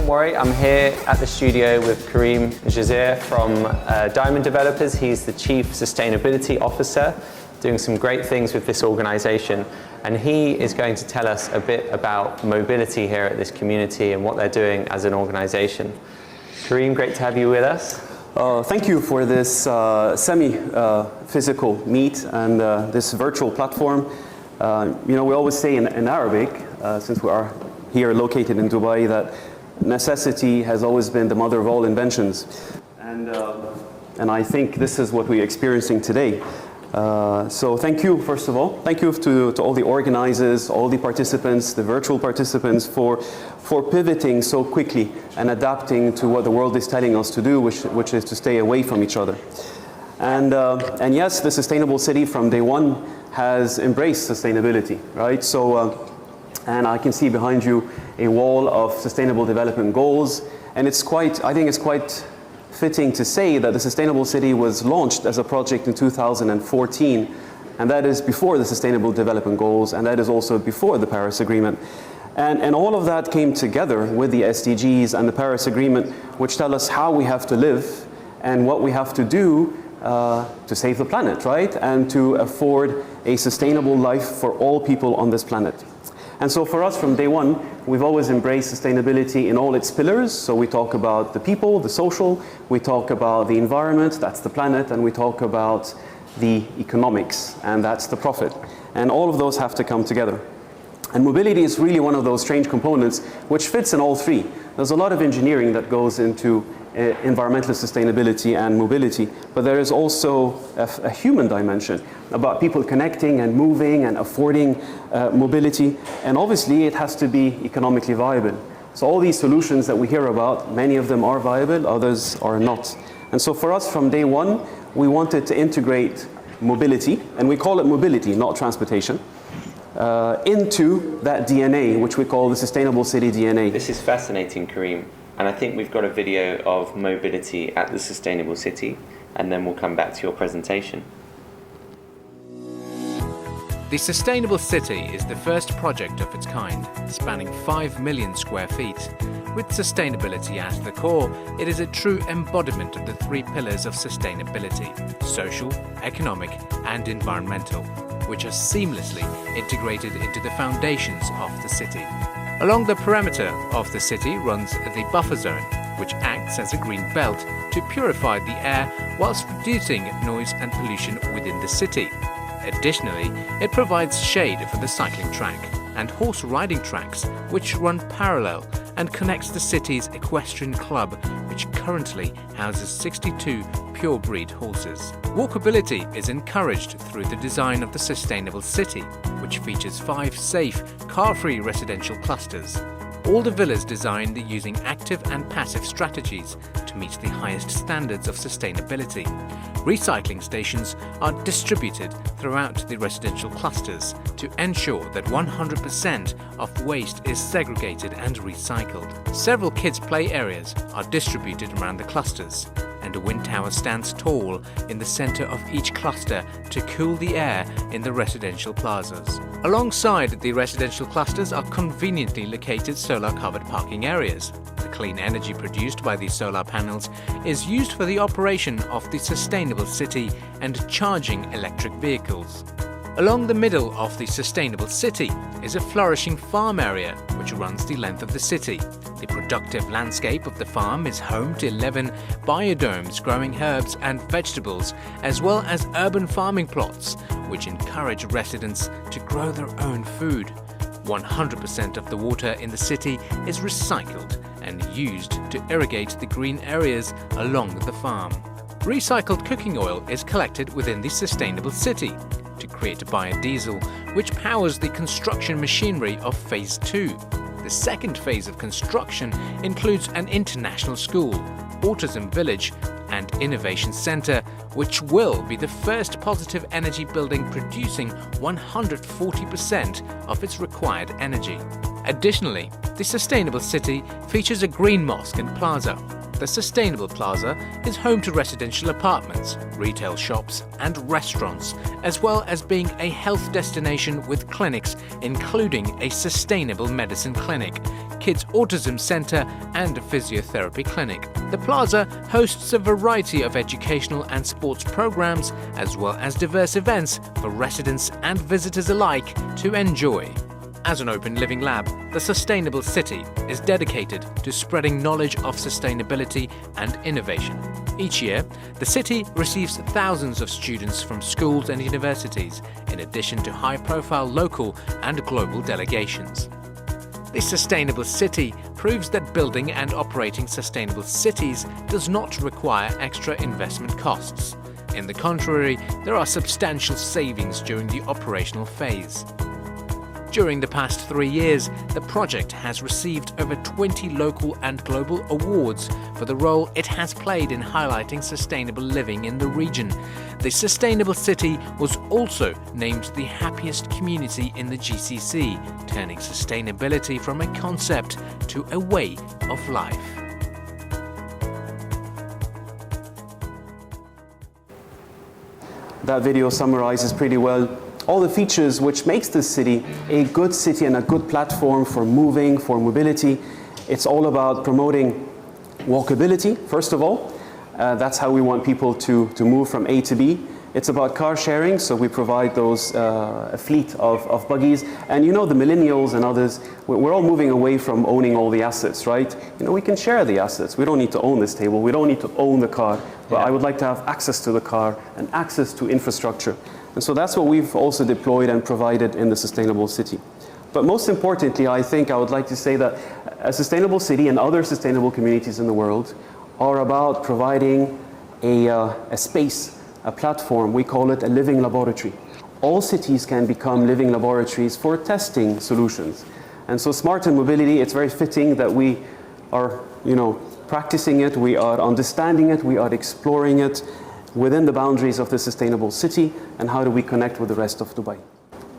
Don't worry, I'm here at the studio with Karim El Jisr from Diamond Developers. He's the Chief Sustainability Officer, doing some great things with this organization. And he is going to tell us a bit about mobility here at this community and what they're doing as an organization. Karim, great to have you with us. Thank you for this semi-physical meet and this virtual platform. We always say in Arabic, since we are here located in Dubai, that necessity has always been the mother of all inventions. And I think this is what we're experiencing today. So thank you, first of all. Thank you to all the organizers, all the participants, the virtual participants for pivoting so quickly and adapting to what the world is telling us to do, which is to stay away from each other. And yes, the sustainable city from day one has embraced sustainability, right? So, and I can see behind you a wall of sustainable development goals. And I think it's quite fitting to say that the Sustainable City was launched as a project in 2014, and that is before the Sustainable Development Goals, and that is also before the Paris Agreement. And all of that came together with the SDGs and the Paris Agreement, which tell us how we have to live and what we have to do to save the planet, right? And to afford a sustainable life for all people on this planet. And so for us from day one, we've always embraced sustainability in all its pillars. So we talk about the people, the social, we talk about the environment, that's the planet, and we talk about the economics, and that's the profit. And all of those have to come together. And mobility is really one of those strange components which fits in all three. There's a lot of engineering that goes into environmental sustainability and mobility, but there is also a human dimension about people connecting and moving and affording mobility, and obviously it has to be economically viable. So all these solutions that we hear about, many of them are viable, others are not. And so for us from day one, we wanted to integrate mobility, and we call it mobility, not transportation, into that DNA, which we call the Sustainable City DNA. This is fascinating, Karim. And I think we've got a video of mobility at the Sustainable City, and then we'll come back to your presentation. The Sustainable City is the first project of its kind, spanning 5 million square feet. With sustainability at the core, it is a true embodiment of the three pillars of sustainability: social, economic, and environmental, which are seamlessly integrated into the foundations of the city. Along the perimeter of the city runs the buffer zone, which acts as a green belt to purify the air whilst reducing noise and pollution within the city. Additionally, it provides shade for the cycling track and horse riding tracks, which run parallel, and connects the city's equestrian club, which currently houses 62 pure-breed horses. Walkability is encouraged through the design of the Sustainable City, which features 5 safe, car-free residential clusters. All the villas designed using active and passive strategies to meet the highest standards of sustainability. Recycling stations are distributed throughout the residential clusters to ensure that 100% of waste is segregated and recycled. Several kids' play areas are distributed around the clusters, and a wind tower stands tall in the center of each cluster to cool the air in the residential plazas. Alongside the residential clusters are conveniently located solar-covered parking areas. The clean energy produced by these solar panels is used for the operation of the Sustainable City and charging electric vehicles. Along the middle of the Sustainable City is a flourishing farm area which runs the length of the city. The productive landscape of the farm is home to 11 biodomes growing herbs and vegetables, as well as urban farming plots which encourage residents to grow their own food. 100% of the water in the city is recycled and used to irrigate the green areas along the farm. Recycled cooking oil is collected within the Sustainable City to create biodiesel, which powers the construction machinery of Phase 2. The second phase of construction includes an international school, autism village, and innovation center, which will be the first positive energy building producing 140% of its required energy. Additionally, the Sustainable City features a green mosque and plaza, the Sustainable Plaza is home to residential apartments, retail shops and restaurants, as well as being a health destination with clinics including a sustainable medicine clinic, kids autism centre and a physiotherapy clinic. The plaza hosts a variety of educational and sports programs as well as diverse events for residents and visitors alike to enjoy. As an open living lab, the Sustainable City is dedicated to spreading knowledge of sustainability and innovation. Each year, the city receives thousands of students from schools and universities, in addition to high-profile local and global delegations. The Sustainable City proves that building and operating sustainable cities does not require extra investment costs. In the contrary, there are substantial savings during the operational phase. During the past 3 years, the project has received over 20 local and global awards for the role it has played in highlighting sustainable living in the region. The Sustainable City was also named the happiest community in the GCC, turning sustainability from a concept to a way of life. That video summarizes pretty well all the features which makes this city a good city and a good platform for moving, for mobility. It's all about promoting walkability, first of all. That's how we want people to move from A to B. It's about car sharing, so we provide those a fleet of buggies. And you know, the millennials and others, we're all moving away from owning all the assets, right? You know, we can share the assets. We don't need to own this table. We don't need to own the car. But I would like to have access to the car and access to infrastructure. And so that's what we've also deployed and provided in the Sustainable City. But most importantly, I think I would like to say that a sustainable city and other sustainable communities in the world are about providing a space, a platform. We call it a living laboratory. All cities can become living laboratories for testing solutions. And so smart and mobility, it's very fitting that we are, practicing it, we are understanding it, we are exploring it within the boundaries of the sustainable city, and how do we connect with the rest of Dubai.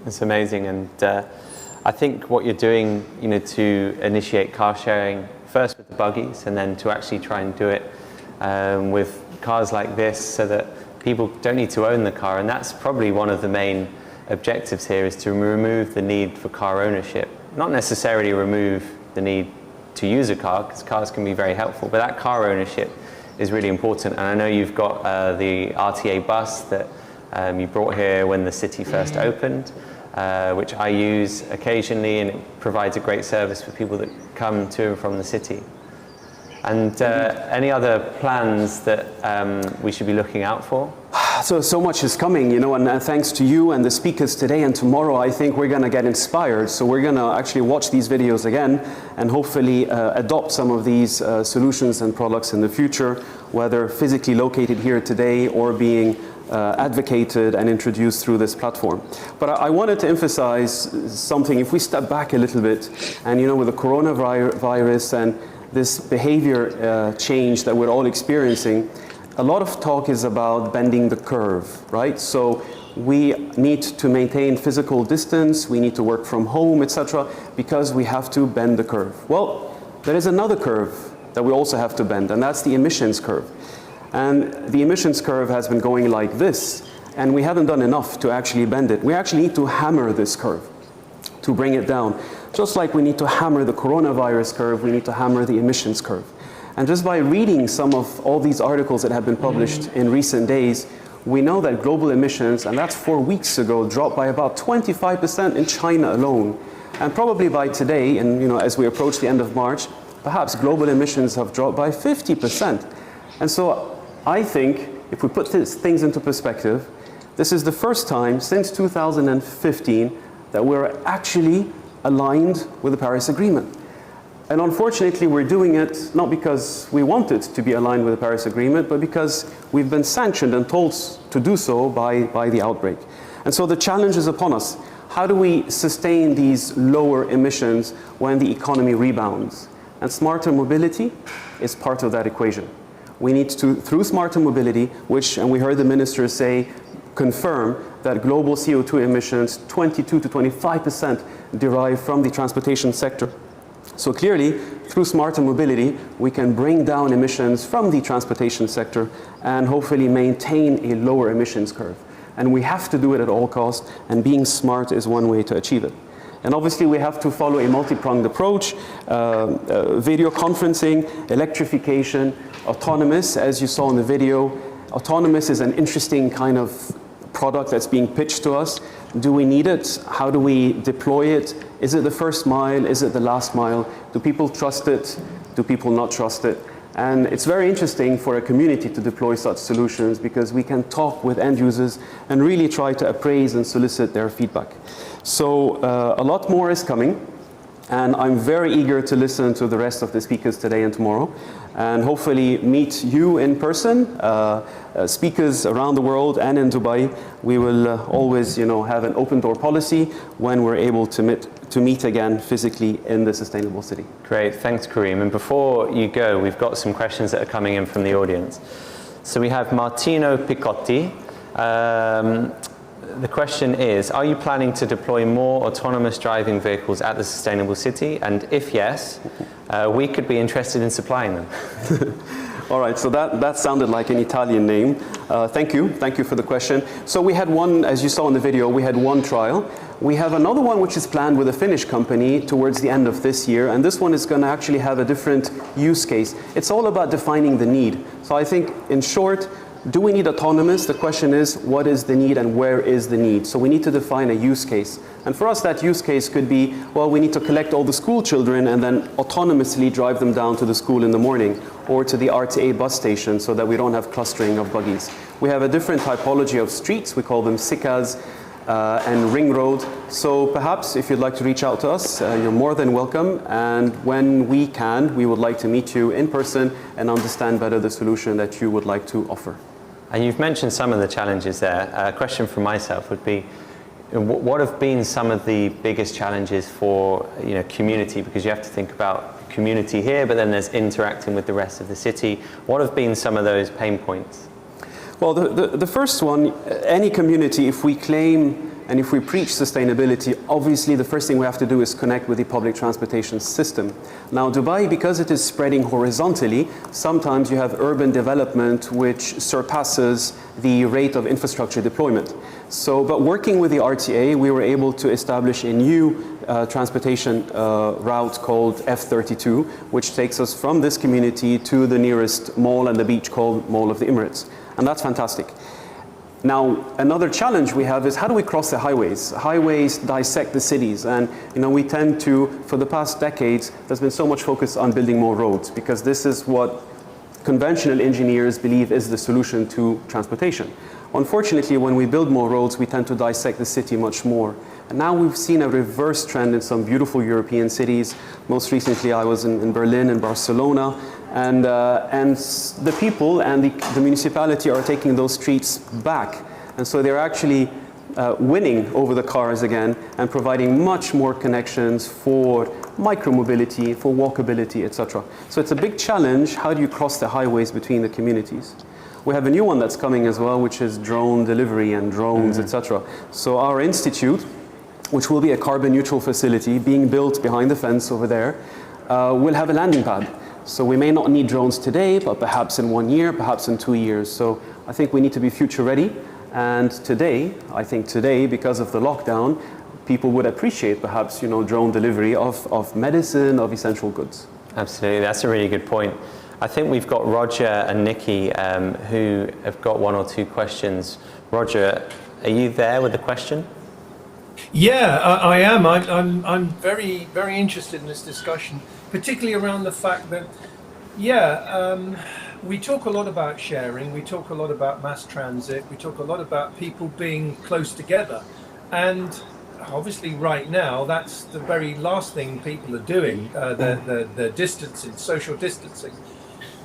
It's amazing, and I think what you're doing, to initiate car sharing, first with the buggies, and then to actually try and do it with cars like this, so that people don't need to own the car, and that's probably one of the main objectives here, is to remove the need for car ownership. Not necessarily remove the need to use a car, because cars can be very helpful, but that car ownership is really important. And I know you've got the RTA bus that you brought here when the city first opened, which I use occasionally, and it provides a great service for people that come to and from the city. And any other plans that we should be looking out for? So much is coming, and thanks to you and the speakers today and tomorrow, I think we're going to get inspired. So we're going to actually watch these videos again and hopefully adopt some of these solutions and products in the future, whether physically located here today or being advocated and introduced through this platform. But I wanted to emphasize something. If we step back a little bit, and with the coronavirus and this behavior change that we're all experiencing, a lot of talk is about bending the curve, right? So we need to maintain physical distance, we need to work from home, etc., because we have to bend the curve. Well, there is another curve that we also have to bend, and that's the emissions curve. And the emissions curve has been going like this, and we haven't done enough to actually bend it. We actually need to hammer this curve to bring it down. Just like we need to hammer the coronavirus curve, we need to hammer the emissions curve. And just by reading some of all these articles that have been published in recent days, we know that global emissions, and that's 4 weeks ago, dropped by about 25% in China alone. And probably by today, and as we approach the end of March, perhaps global emissions have dropped by 50%. And so I think, if we put things into perspective, this is the first time since 2015 that we're actually aligned with the Paris Agreement. And unfortunately, we're doing it not because we wanted to be aligned with the Paris Agreement, but because we've been sanctioned and told to do so by the outbreak. And so the challenge is upon us. How do we sustain these lower emissions when the economy rebounds? And smarter mobility is part of that equation. We need to, through smarter mobility, which, and we heard the minister say, confirm that global CO2 emissions, 22 to 25% derive from the transportation sector. So clearly, through smarter mobility, we can bring down emissions from the transportation sector and hopefully maintain a lower emissions curve. And we have to do it at all costs, and being smart is one way to achieve it. And obviously we have to follow a multi-pronged approach, video conferencing, electrification, autonomous, as you saw in the video. Autonomous is an interesting kind of product that's being pitched to us. Do we need it? How do we deploy it? Is it the first mile? Is it the last mile? Do people trust it? Do people not trust it? And it's very interesting for a community to deploy such solutions because we can talk with end users and really try to appraise and solicit their feedback. So a lot more is coming, and I'm very eager to listen to the rest of the speakers today and tomorrow, and hopefully meet you in person, speakers around the world and in Dubai. We will always, have an open door policy when we're able to meet again physically in the sustainable city. Great, thanks Karim. And before you go, we've got some questions that are coming in from the audience. So we have Martino Picotti. The question is, are you planning to deploy more autonomous driving vehicles at the sustainable city? And if yes, we could be interested in supplying them. All right, so that sounded like an Italian name. Thank you for the question. So we had one, as you saw in the video, we had one trial. We have another one which is planned with a Finnish company towards the end of this year, and this one is going to actually have a different use case. It's all about defining the need. So I think, in short, do we need autonomous? The question is, what is the need and where is the need? So we need to define a use case. And for us, that use case could be, well, we need to collect all the school children and then autonomously drive them down to the school in the morning or to the RTA bus station so that we don't have clustering of buggies. We have a different typology of streets. We call them sikas and ring road. So perhaps if you'd like to reach out to us, you're more than welcome. And when we can, we would like to meet you in person and understand better the solution that you would like to offer. And you've mentioned some of the challenges there. A question from myself would be, what have been some of the biggest challenges for community? Because you have to think about community here, but then there's interacting with the rest of the city. What have been some of those pain points? Well, the first one, any community, if we claim and if we preach sustainability, obviously the first thing we have to do is connect with the public transportation system. Now, Dubai, because it is spreading horizontally, sometimes you have urban development which surpasses the rate of infrastructure deployment. So, but working with the RTA, we were able to establish a new transportation route called F32, which takes us from this community to the nearest mall and the beach called Mall of the Emirates. And that's fantastic. Now, another challenge we have is how do we cross the highways? Highways dissect the cities, and we tend to, for the past decades, there's been so much focus on building more roads because this is what conventional engineers believe is the solution to transportation. Unfortunately, when we build more roads, we tend to dissect the city much more. And now we've seen a reverse trend in some beautiful European cities. Most recently, I was in Berlin and Barcelona, and the people and the municipality are taking those streets back. And so they're actually winning over the cars again and providing much more connections for micromobility, for walkability, etc. So it's a big challenge. How do you cross the highways between the communities? We have a new one that's coming as well, which is drone delivery and drones, etc. So our institute, which will be a carbon neutral facility being built behind the fence over there, will have a landing pad. So we may not need drones today, but perhaps in 1 year, perhaps in 2 years. So I think we need to be future ready. And today, because of the lockdown, people would appreciate perhaps, drone delivery of medicine, of essential goods. Absolutely, that's a really good point. I think we've got Roger and Nikki who have got one or two questions. Roger, are you there with a question? Yeah, I am. I'm very, very interested in this discussion, particularly around the fact that, we talk a lot about sharing, we talk a lot about mass transit, we talk a lot about people being close together. And obviously right now, that's the very last thing people are doing, the distancing, social distancing.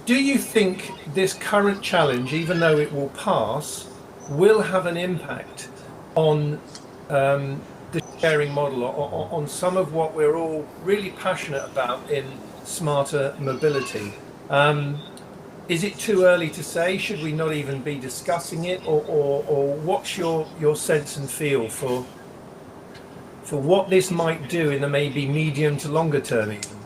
Do you think this current challenge, even though it will pass, will have an impact on the sharing model, or on some of what we're all really passionate about in smarter mobility? Is it too early to say? Should we not even be discussing it? Or what's your sense and feel for what this might do in the maybe medium to longer term even?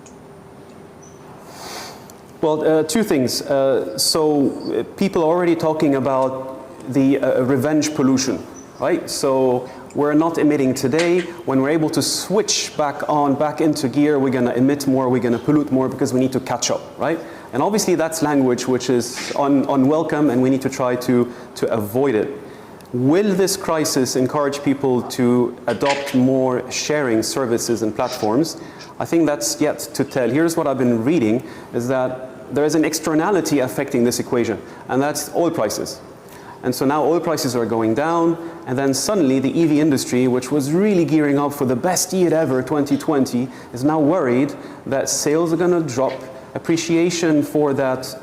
Well, two things. People are already talking about the revenge pollution, right? So we're not emitting today. When we're able to switch back into gear, we're going to emit more, we're going to pollute more because we need to catch up, right? And obviously that's language which is unwelcome, and we need to try to avoid it. Will this crisis encourage people to adopt more sharing services and platforms? I think that's yet to tell. Here's what I've been reading, is that there is an externality affecting this equation, and that's oil prices. And so now oil prices are going down, and then suddenly the EV industry, which was really gearing up for the best year ever, 2020, is now worried that sales are going to drop, appreciation for that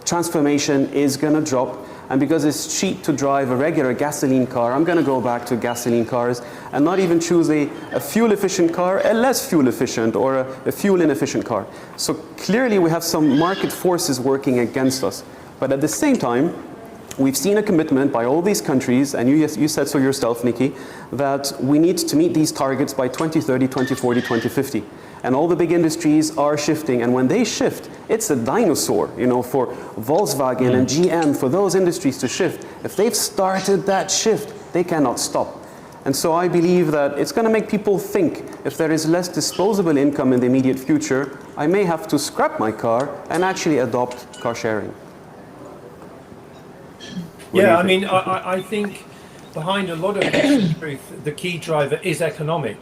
transformation is going to drop, and because it's cheap to drive a regular gasoline car, I'm going to go back to gasoline cars and not even choose a fuel-efficient car, a less fuel-efficient or a fuel-inefficient car. So clearly we have some market forces working against us. But at the same time, we've seen a commitment by all these countries, and you said so yourself, Nicki, that we need to meet these targets by 2030, 2040, 2050. And all the big industries are shifting, and when they shift, it's a dinosaur, you know, for Volkswagen and GM, for those industries to shift. If they've started that shift, they cannot stop. And so I believe that it's going to make people think, if there is less disposable income in the immediate future, I may have to scrap my car and actually adopt car sharing. Yeah, I mean, I think behind a lot of this truth, the key driver is economic.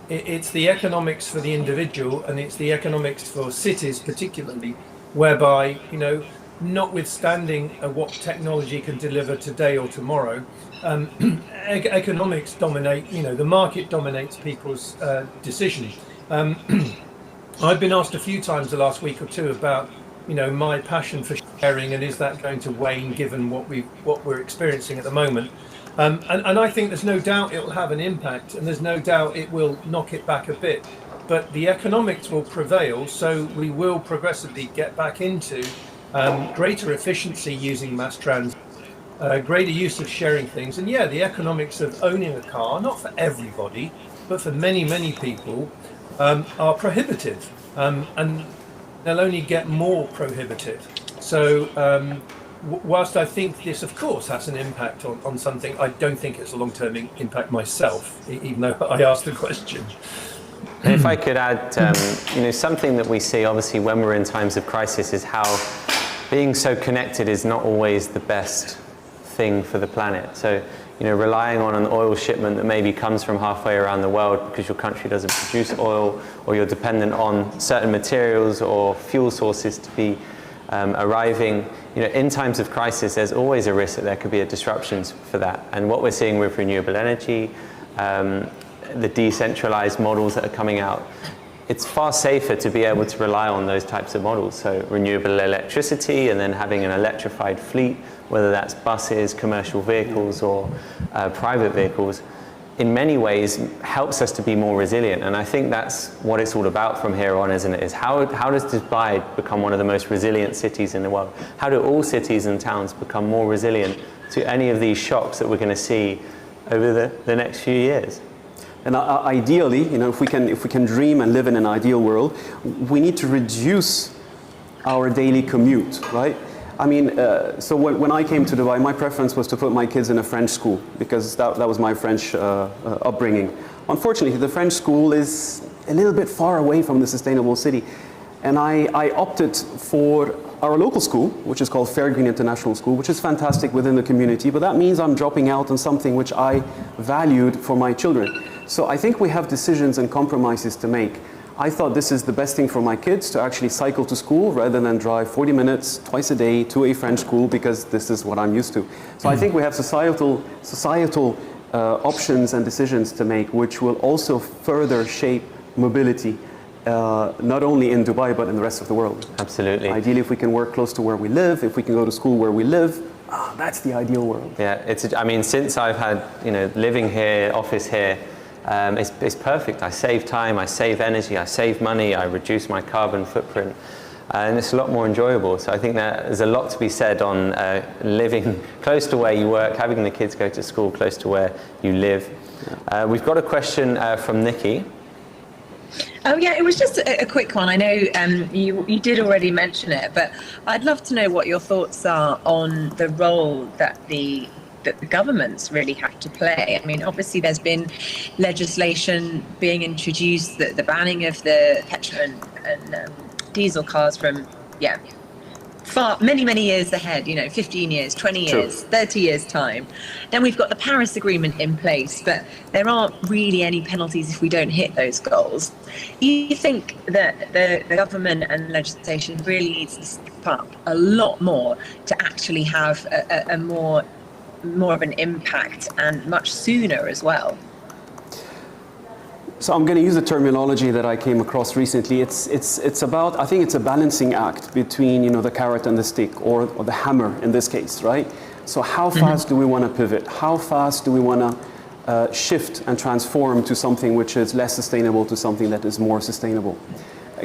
It's the economics for the individual, and it's the economics for cities particularly, whereby, you know, notwithstanding what technology can deliver today or tomorrow, economics dominate, you know, the market dominates people's decisions. I've been asked a few times the last week or two about, you know, my passion for sharing, and is that going to wane given what we're experiencing at the moment? And I think there's no doubt it will have an impact, and there's no doubt it will knock it back a bit. But the economics will prevail, so we will progressively get back into greater efficiency using mass transit, greater use of sharing things. And yeah, the economics of owning a car, not for everybody, but for many, many people, are prohibitive. And they'll only get more prohibitive. So whilst I think this, of course, has an impact on something, I don't think it's a long-term impact myself, even though I asked the question. And if I could add, you know, something that we see, obviously, when we're in times of crisis, is how being so connected is not always the best thing for the planet. So, you know, relying on an oil shipment that maybe comes from halfway around the world because your country doesn't produce oil, or you're dependent on certain materials or fuel sources to be arriving. You know, in times of crisis, there's always a risk that there could be a disruptions for that. And what we're seeing with renewable energy, the decentralized models that are coming out, it's far safer to be able to rely on those types of models. So renewable electricity, and then having an electrified fleet, whether that's buses, commercial vehicles, or private vehicles, in many ways helps us to be more resilient. And I think that's what it's all about from here on, isn't it? Is how does Dubai become one of the most resilient cities in the world? How do all cities and towns become more resilient to any of these shocks that we're going to see over the next few years? And ideally, you know, if we can dream and live in an ideal world, we need to reduce our daily commute, right? I mean, so when I came to Dubai, my preference was to put my kids in a French school, because that was my French upbringing. Unfortunately, the French school is a little bit far away from the sustainable city. And I opted for our local school, which is called Fair Green International School, which is fantastic within the community, but that means I'm dropping out on something which I valued for my children. So I think we have decisions and compromises to make. I thought this is the best thing for my kids, to actually cycle to school rather than drive 40 minutes twice a day to a French school, because this is what I'm used to. So I think we have societal options and decisions to make, which will also further shape mobility, not only in Dubai, but in the rest of the world. Absolutely. Ideally, if we can work close to where we live, if we can go to school where we live, that's the ideal world. Yeah, I mean, since I've had, you know, living here, office here, it's perfect. I save time, I save energy, I save money, I reduce my carbon footprint, and it's a lot more enjoyable. So I think that there's a lot to be said on living close to where you work, having the kids go to school close to where you live. We've got a question from Nicki. Oh yeah, it was just a quick one. I know you did already mention it, but I'd love to know what your thoughts are on the role that the governments really have to play. I mean, obviously there's been legislation being introduced, the banning of the petrol and diesel cars from, many years ahead, 15 years, 20 years, 30 years time. Then we've got the Paris Agreement in place, but there aren't really any penalties if we don't hit those goals. Do you think that the government and legislation really needs to step up a lot more to actually have a more of an impact, and much sooner as well? So I'm going to use a terminology that I came across recently. It's about, I think it's a balancing act between, the carrot and the stick, or the hammer in this case, right? So how fast do we want to pivot? How fast do we want to shift and transform to something which is less sustainable to something that is more sustainable?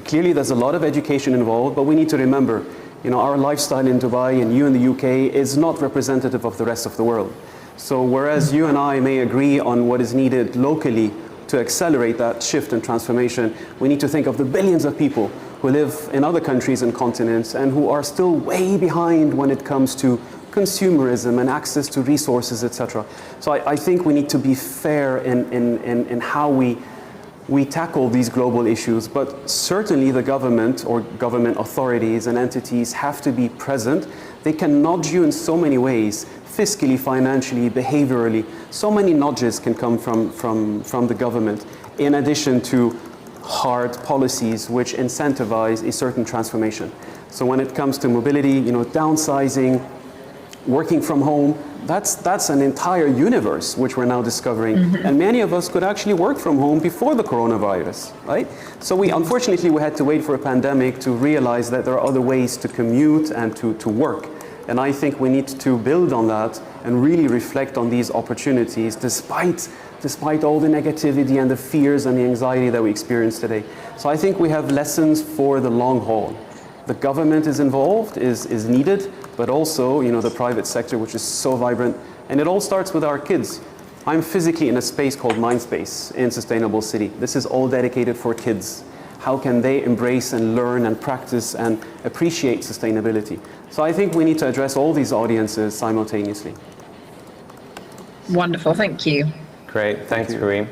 Clearly there's a lot of education involved, but we need to remember, our lifestyle in Dubai and you in the UK is not representative of the rest of the world. So whereas you and I may agree on what is needed locally to accelerate that shift and transformation, we need to think of the billions of people who live in other countries and continents and who are still way behind when it comes to consumerism and access to resources, etc. So I think we need to be fair in how we tackle these global issues, but certainly the government or government authorities and entities have to be present. They can nudge you in so many ways, fiscally, financially, behaviorally. So many nudges can come from the government, in addition to hard policies which incentivize a certain transformation. So when it comes to mobility, downsizing, working from home, that's an entire universe which we're now discovering. And many of us could actually work from home before the coronavirus, right? So unfortunately we had to wait for a pandemic to realize that there are other ways to commute and to work. And I think we need to build on that and really reflect on these opportunities despite all the negativity and the fears and the anxiety that we experience today. So I think we have lessons for the long haul. The government is involved, is needed, but also, the private sector, which is so vibrant. And it all starts with our kids. I'm physically in a space called Mindspace in Sustainable City. This is all dedicated for kids. How can they embrace and learn and practice and appreciate sustainability? So I think we need to address all these audiences simultaneously. Wonderful, thank you. Great, thanks, Karim.